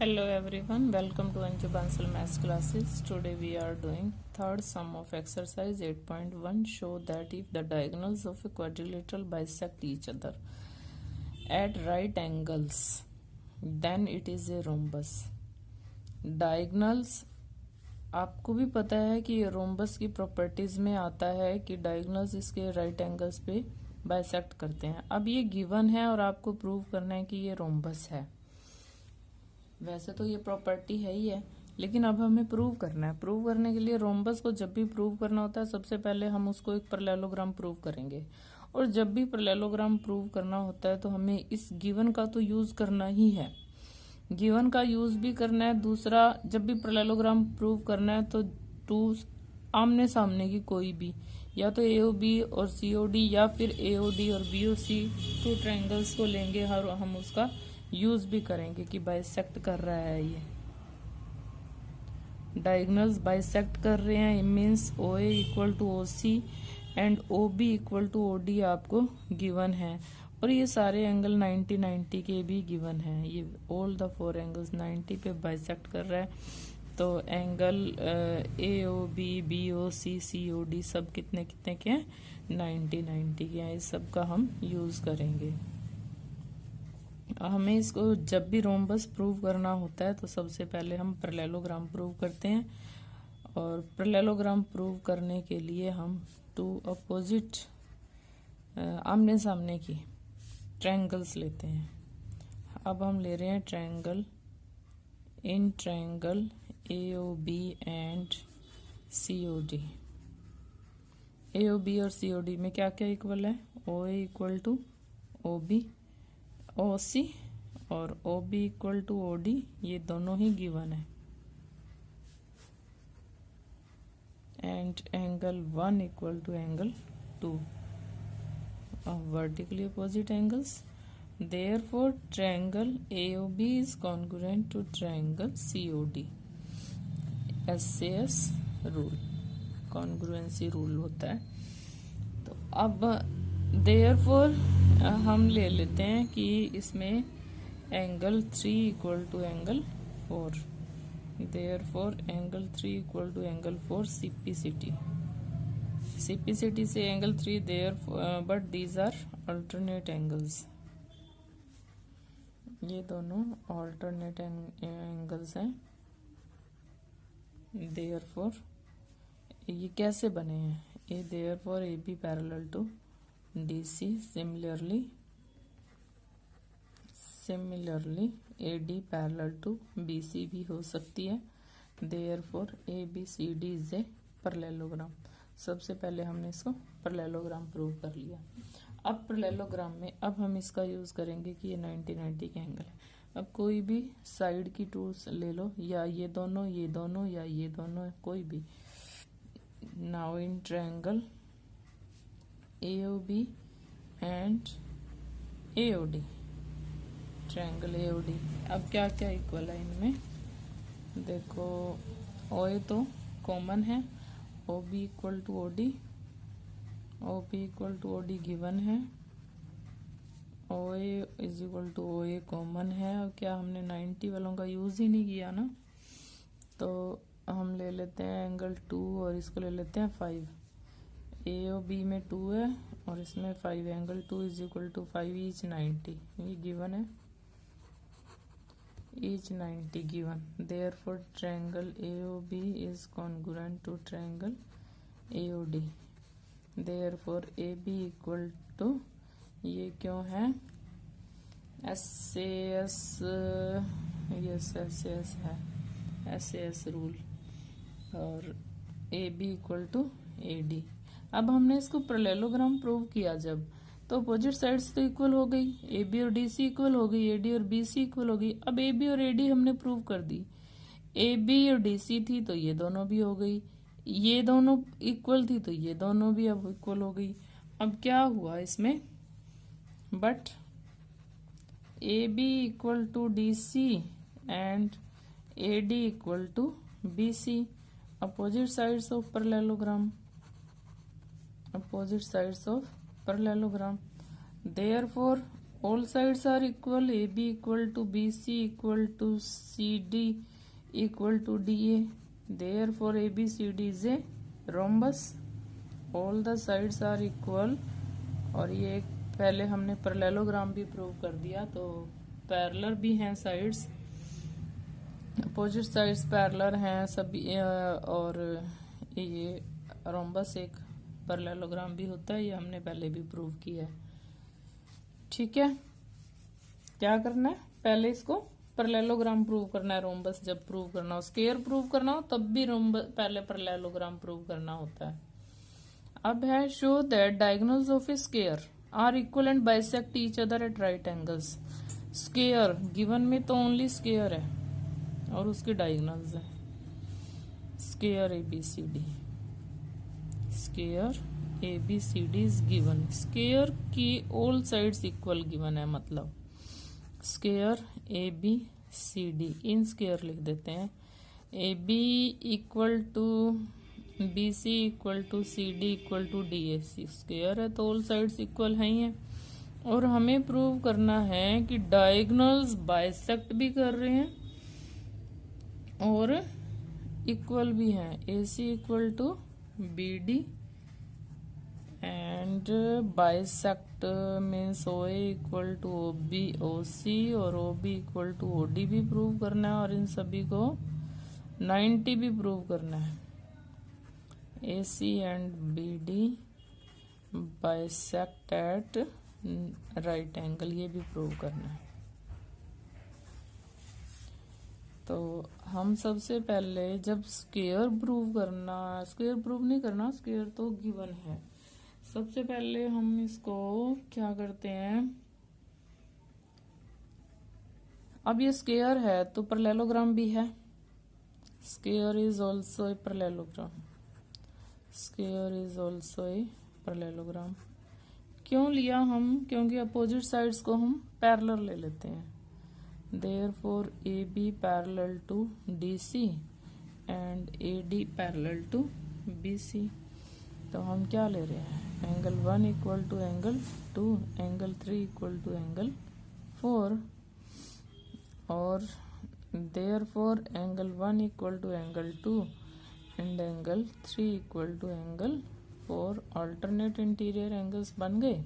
Hello everyone, welcome to Anju Bansal Maths classes. Today we are doing third sum of exercise 8.1. Show that if the diagonals of a quadrilateral bisect each other at right angles, then it is a rhombus. Diagonals आपको भी पता है कि rhombus की properties में आता है कि डायगोनल्स इसके राइट एंगल्स पे बाइसेक्ट करते हैं. अब ये गिवन है और आपको प्रूव करना है कि ये रोम्बस है. वैसे तो ये प्रॉपर्टी है ही है, लेकिन अब हमें प्रूव करना है. प्रूव करने के लिए रोम्बस को जब भी प्रूव करना होता है सबसे पहले हम उसको एक पैरेललोग्राम प्रूव करेंगे. और जब भी पैरेललोग्राम प्रूव करना होता है तो हमें इस गिवन का तो यूज करना ही है. गिवन का यूज भी करना है. दूसरा, जब भी पैरेललोग्राम प्रूव करना है तो टू आमने सामने की कोई भी, या तो एओबी और सीओडी या फिर एओडी और बीओसी टू ट्रायंगल्स को लेंगे और हम उसका यूज भी करेंगे कि बाइसेक्ट कर रहा है. ये डायगोनल्स बाइसेक्ट कर रहे हैं, means O A equal to O C and O B equal to O D आपको गिवन है. और ये सारे एंगल 90 के भी गिवन है. ये ऑल द फोर एंगल्स 90 पे बाइसेक्ट कर रहा है. तो angle A O B B O C C O D सब कितने कितने के हैं? 90 के हैं. इस सब का हम यूज करेंगे. हमें इसको जब भी रोम्बस प्रूव करना होता है तो सबसे पहले हम पैरेललोग्राम प्रूव करते हैं. और पैरेललोग्राम प्रूव करने के लिए हम टू अपोजिट आमने सामने की ट्रायंगल्स लेते हैं. अब हम ले रहे हैं triangle in triangle AOB and COD. AOB और सीओडी में क्या क्या इक्वल है? O A equal to O B O C और O B equal to O D. ये दोनों ही गिवन है. And angle 1 equal to angle 2 vertically opposite angles. Therefore triangle AOB is congruent to triangle COD. SAS rule, congruency rule होता है. तो अब therefore हम ले लेते हैं कि इसमें angle 3 equal to angle 4. Therefore angle 3 equal to angle 4 CPCT. CPCT से angle 3 there, but these are alternate angles. ये दोनों अल्टरनेट एंगल्स हैं. देयरफॉर ये कैसे बने हैं? Uh therefore A B parallel to D C. Similarly A D parallel to B C भी हो सकती है. Therefore A B C D is a parallelogram. सबसे पहले हमने इसको पैरेललोग्राम प्रूव कर लिया. अब पैरेललोग्राम में अब हम इसका यूज करेंगे कि ये 90 के एंगल है. अब कोई भी साइड की टूल्स ले लो, या ये दोनों या ये दोनों, कोई भी. Now in triangle AOB and AOD, triangle AOD. अब क्या क्या इक्वल है इनमें? देखो, ओ ए तो कॉमन है. O B equal to O D, O B equal to O D given है. O A is equal to O A common है. और क्या हमने 90 वालों का यूज ही नहीं किया ना, तो हम ले लेते हैं एंगल 2 और इसको ले लेते हैं 5. ए ओ बी में 2 है और इसमें 5. Angle 2 is equal to 5 each 90. ये गिवन है, each 90 given. Therefore triangle AOB is congruent to triangle AOD. Therefore AB equal to, ये क्यों है? SAS, yes SAS है, SAS रूल. और AB इक्वल टू AD. अब हमने इसको पैरेललोग्राम प्रूव किया जब, तो अपोजिट साइड्स तो इक्वल हो गई. ए बी और डी सी इक्वल हो गई, ए डी और बी सी इक्वल हो गई. अब ए बी और ए डी हमने प्रूव कर दी. ए बी और डी सी थी तो ये दोनों भी हो गई. ये दोनों इक्वल थी तो ये दोनों भी अब इक्वल हो गई. अब क्या हुआ इसमें? But A B equal to D C and A D equal to B C. Opposite sides of parallelogram, opposite sides of parallelogram. Therefore all sides are equal, A B equal to B C equal to C D equal to D A, therefore A B C D is a rhombus, all the sides are equal. और ये एक पहले हमने parallelogram भी prove कर दिया, तो parallel भी हैं साइड्स, अपोजिट साइड्स पैरेलल हैं सभी, और ये रोम्बस एक पैरेललोग्राम भी होता है, ये हमने पहले भी प्रूव किया है। ठीक है, क्या करना है, पहले इसको पैरेललोग्राम प्रूव करना है। रोम्बस जब प्रूव करना हो, स्क्वायर प्रूव करना हो तब भी रोम्बस पहले पैरेललोग्राम प्रूव करना होता है। अब है show that diagonals of a square are equal and bisect each other at right angles. Square given में तो ओनली स्क्वायर है और उसके डायगोनल्स है, square A B C D, square A B C D is given, square की all sides equal given है, मतलब square A B C D, इन स्क्वायर लिख देते हैं, A B equal to B C equal to C D equal to D A, see square है तो all sides equal है ही है। और हमें प्रूव करना है कि डायगोनल्स बाइसेक्ट भी कर रहे हैं और इक्वल भी हैं, A C equal to B D and bisect means O A equal to O B O C और O B equal to O D भी प्रूव करना है, और इन सभी को 90 भी प्रूव करना है। A C and B D bisect at right angle, ये भी प्रूव करना है। तो हम सबसे पहले जब स्क्वायर प्रूव करना, स्क्वायर प्रूव नहीं करना, स्क्वायर तो गिवन है, सबसे पहले हम इसको क्या करते हैं, अब ये स्क्वायर है तो पैरेललोग्राम भी है, square is also a parallelogram, square is also a parallelogram. क्यों लिया हम, क्योंकि अपोजिट साइड्स को हम पैरेलल ले लेते हैं। Therefore A B parallel to D C and A D parallel to B C. तो हम क्या ले रहे हैं, angle 1 equal to angle 2, angle 3 equal to angle 4, और therefore angle 1 equal to angle 2 and angle 3 equal to angle 4, alternate interior angles बन गए।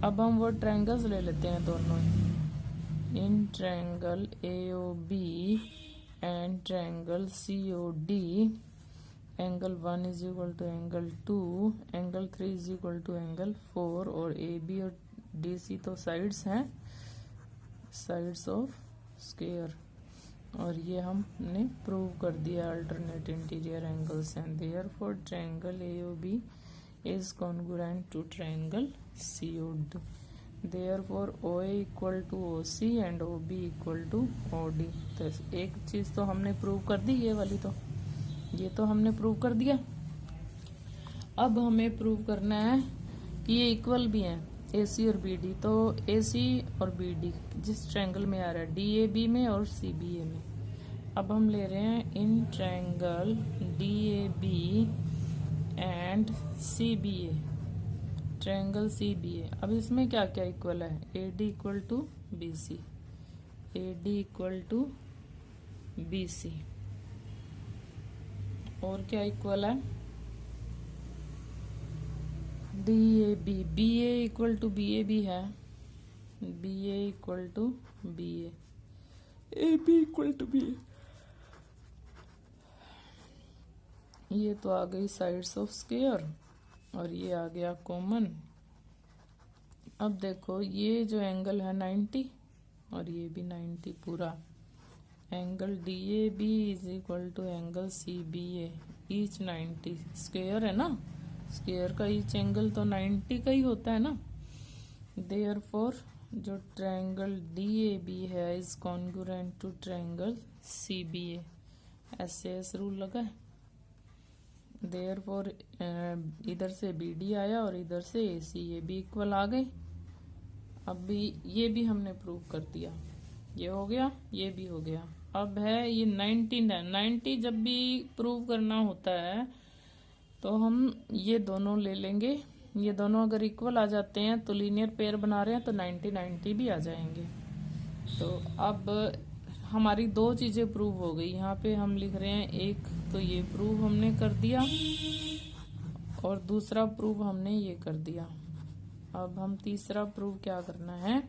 अब हम वो ट्रायंगल्स ले लेते हैं दोनों, in triangle A O B and triangle C O D, angle 1 is equal to angle 2, angle 3 is equal to angle 4, और ए बी और डी सी तो साइड्स हैं, साइड्स ऑफ स्क्वायर, और ये हमने प्रूव कर दिया अल्टरनेट इंटीरियर एंगल्स हैं। Therefore triangle A O B is congruent to triangle C O D, therefore O A equal to O C and O B equal to O D. तो एक चीज तो हमने प्रूव कर दी, ये वाली तो ये तो हमने प्रूव कर दिया। अब हमें प्रूव करना है कि ये इक्वल भी हैं, ए सी और बी डी। तो ए सी और बी डी जिस ट्रायंगल में आ रहा है, डी ए बी में और सी बी ए में। अब हम ले रहे हैं in triangle D A B and C B A, triangle C B A. अब इसमें क्या क्या इक्वल है, A D equal to B C, A D equal to B C, और क्या इक्वल है, D A B, B A equal to B A भी है, B A equal to B A B equal to B A. ये तो आ गई sides of square और ये आ गया कॉमन। अब देखो ये जो एंगल है 90 और ये भी 90 पूरा, angle D A B is equal to angle C B A, each 90, square है ना, स्क्वायर का ईच एंगल तो 90 का ही होता है ना। देयरफॉर जो ट्रायंगल डी ए बी है is congruent to triangle C B A, S rule लगा है। देयरफॉर इधर से बी डी आया और इधर से ए सी, ये भी इक्वल आ गए। अब भी ये भी हमने प्रूव कर दिया, ये हो गया, ये भी हो गया। अब है ये 90 जब भी प्रूव करना होता है तो हम ये दोनों ले लेंगे ये दोनों अगर इक्वल आ जाते हैं तो लीनियर पेयर बना रहे हैं तो 90-90 भी आ जाएंगे। तो अब हमारी दो चीजें प्रूव हो गई। यहाँ पे हम लिख रहे हैं एक तो ये प्रूव हमने कर दिया और दूसरा प्रूव हमने ये कर दिया। अब हम तीसरा प्रूव क्या करना है,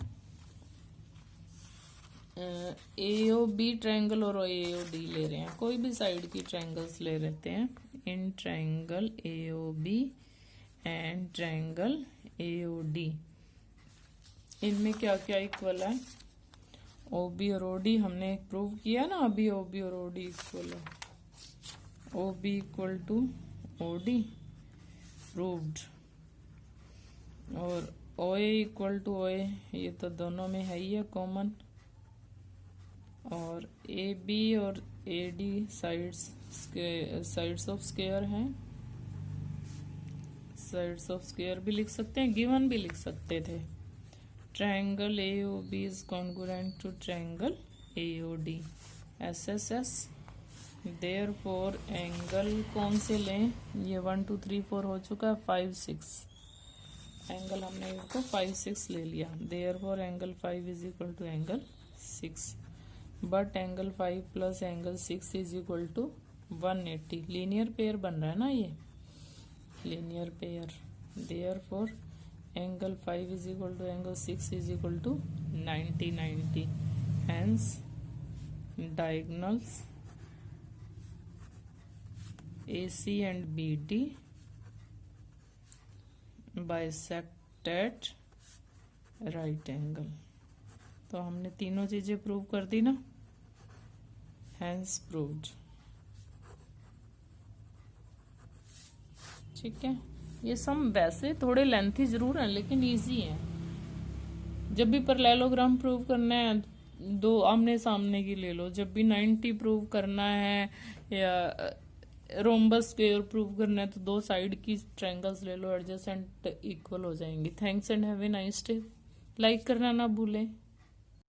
AOB ट्रायंगल और AOD ले रहे हैं, कोई भी साइड की ट्रायंगल्स ले लेते हैं। In triangle AOB and triangle AOD, इनमें क्या क्या इक्वल है, OB और OD हमने प्रूव किया ना अभी, OB और OD इक्वल है, OB equal to OD proved, और OA इक्वल टू OA ये तो दोनों में है ही है कॉमन, और AB और AD साइड्स ऑफ स्क्वायर हैं, साइड्स ऑफ स्क्वायर भी लिख सकते हैं, गिवन भी लिख सकते थे। Triangle AOB is congruent to triangle AOD, SSS। Therefore angle कौन से लें, ये 1 2 3 4 हो चुका है, 5 6 एंगल हमने इसको 5 6 ले लिया। Therefore angle 5 is equal to angle 6, but angle 5 plus angle 6 is equal to 180। Linear pair बन रहा है ना ये, linear pair. Therefore angle 5 is equal to angle 6 is equal to 90-90। Hence diagonals AC and BD bisect at right angle। तो हमने तीनों चीजें prove कर दी ना, hence proved। ठीक है, ये सम वैसे थोड़े लेंथी जरूर हैं लेकिन इजी हैं। जब भी पैरेललोग्राम प्रूव करना है दो आमने सामने की ले लो, जब भी 90 प्रूव करना है या रोम्बस स्क्वायर प्रूव करना है तो दो साइड की ट्रायंगल्स ले लो, एडजेसेंट इक्वल हो जाएंगे। Thanks and have a nice day. Like करना ना भूलें।